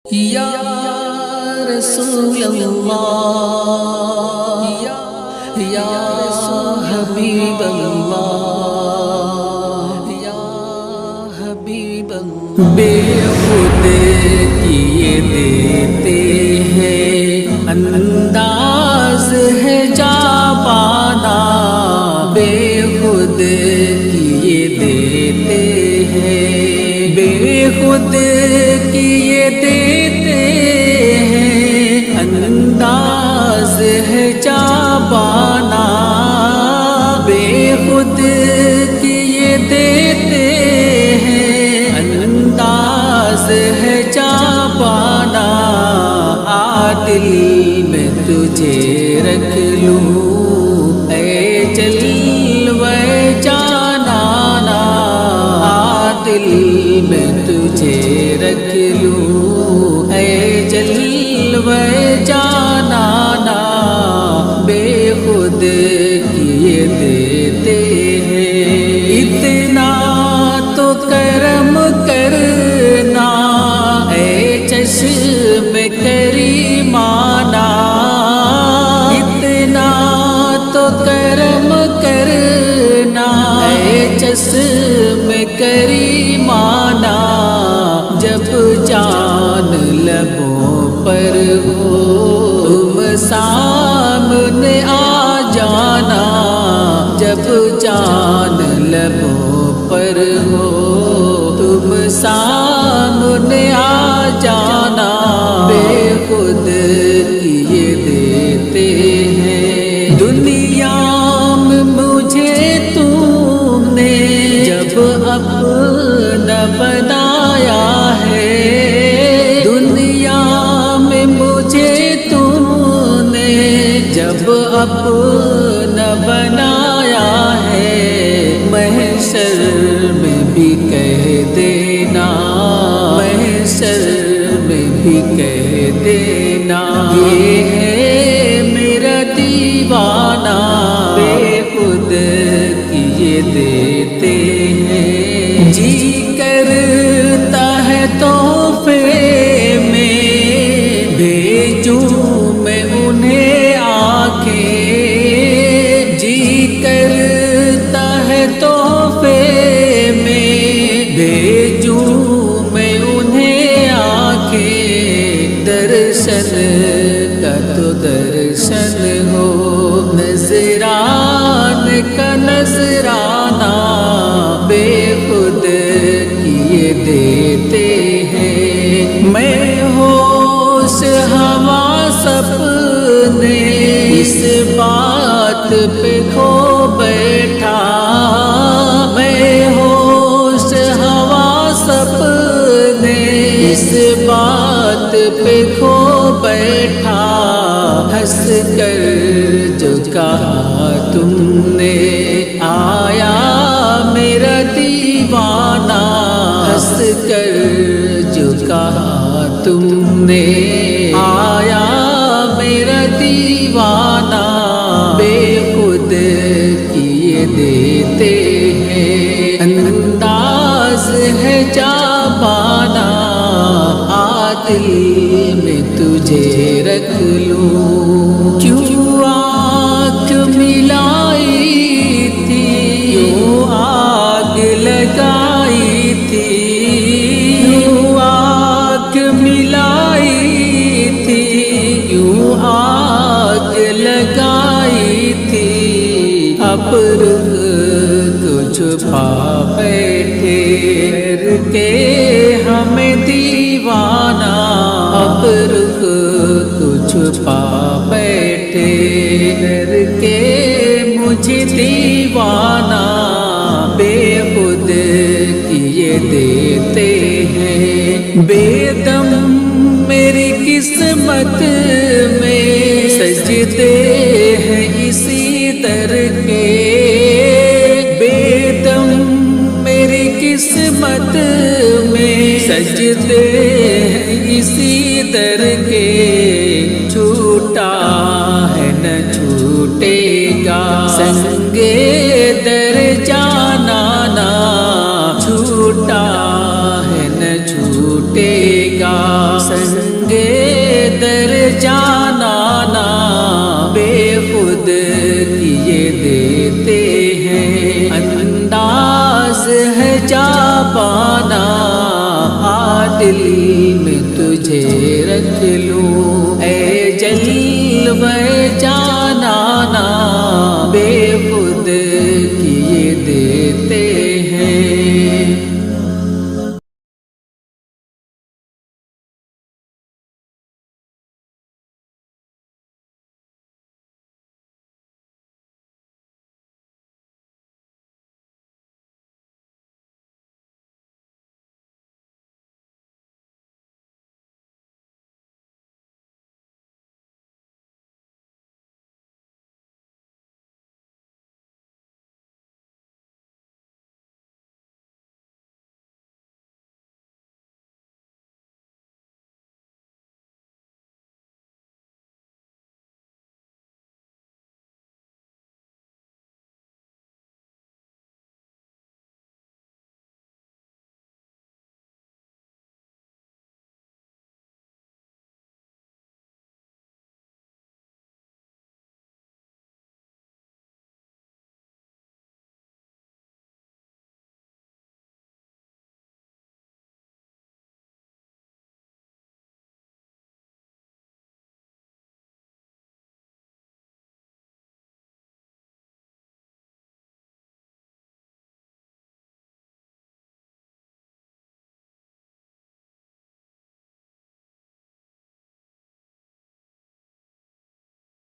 یا رسول اللہ یا حبیب اللہ یا حبیب اللہ بے خود کیے دیتے ہیں انداز ہے جا پانا بے خود کیے دیتے ہیں بے خود کیے دیتے ہیں انداز ہے جا پانا بے خود کیے دیتے ہیں انداز ہے جا پانا دل میں تجھے رکھ لوں اے جلوہ جانانا دل میں تجھے رکھ لوں اے جلوہ جانانا بے خود کیے دیتے ہیں اتنا تو کرم کرنا اے چشم کریمانہ اتنا تو کرم کرنا اے چشم کریمانہ جب جان لبوں پر ہو تم سامنے آ جانا جب جان لبوں پر ہو تم سامنے آ جانا بے خود کیے دیتے ہیں دنیا میں مجھے تم نے جب اپنا بنایا ہے دنیا میں مجھے تم نے جب اپنا بنایا ہے محشر میں بھی کہہ دینا محشر میں بھی کہہ دینا یہ ہے میرا دیوانہ بے خود کیے دیتے ہیں جی کرتا ہے تحفے میں بھیجوں میں انہیں آنکھیں جی کرتا ہے تحفے میں بھیجوں میں انہیں آنکھیں درشن کا تو درشن ہو نذران کا نذرانہ بے خود کیے دیتے ہیں میں ہوش حواس اپنے اس بات پہ کھو بیٹھا میں ہوش حواس اپنے اس بات پہ کھو بیٹھا ہنس کر جو کہا تم نے آیا میرا دیوانہ ہنس کر جو کہا تم نے آیا میرا دیوانہ بے خود کیے دیتے ہیں انداز ہے جا پانا دل میں تجھے رکھ لوں کیوں آنکھ ملائی تھی کیوں آگ لگائی تھی کیوں آنکھ ملائی تھی کیوں آگ لگائی تھی اب رخ کو چھپا بیٹھے کے ہمیں دیوانہ اب رخ کو چھپا بیٹھے ڈر کے مجھے دیوانہ بے خود کیے دیتے ہیں بے دم میری قسمت میں سجدے ہیں اسی در کے بے دم میری قسمت میں سجدے ہیں اسی در کے چھوٹا ہے نہ چھوٹے گا سنگے در جانا نا چھوٹا ہے نہ چھوٹے گا سنگ دل میں تجھے رکھ لوں، اے جلوے جانانا بے خود کیے دیتے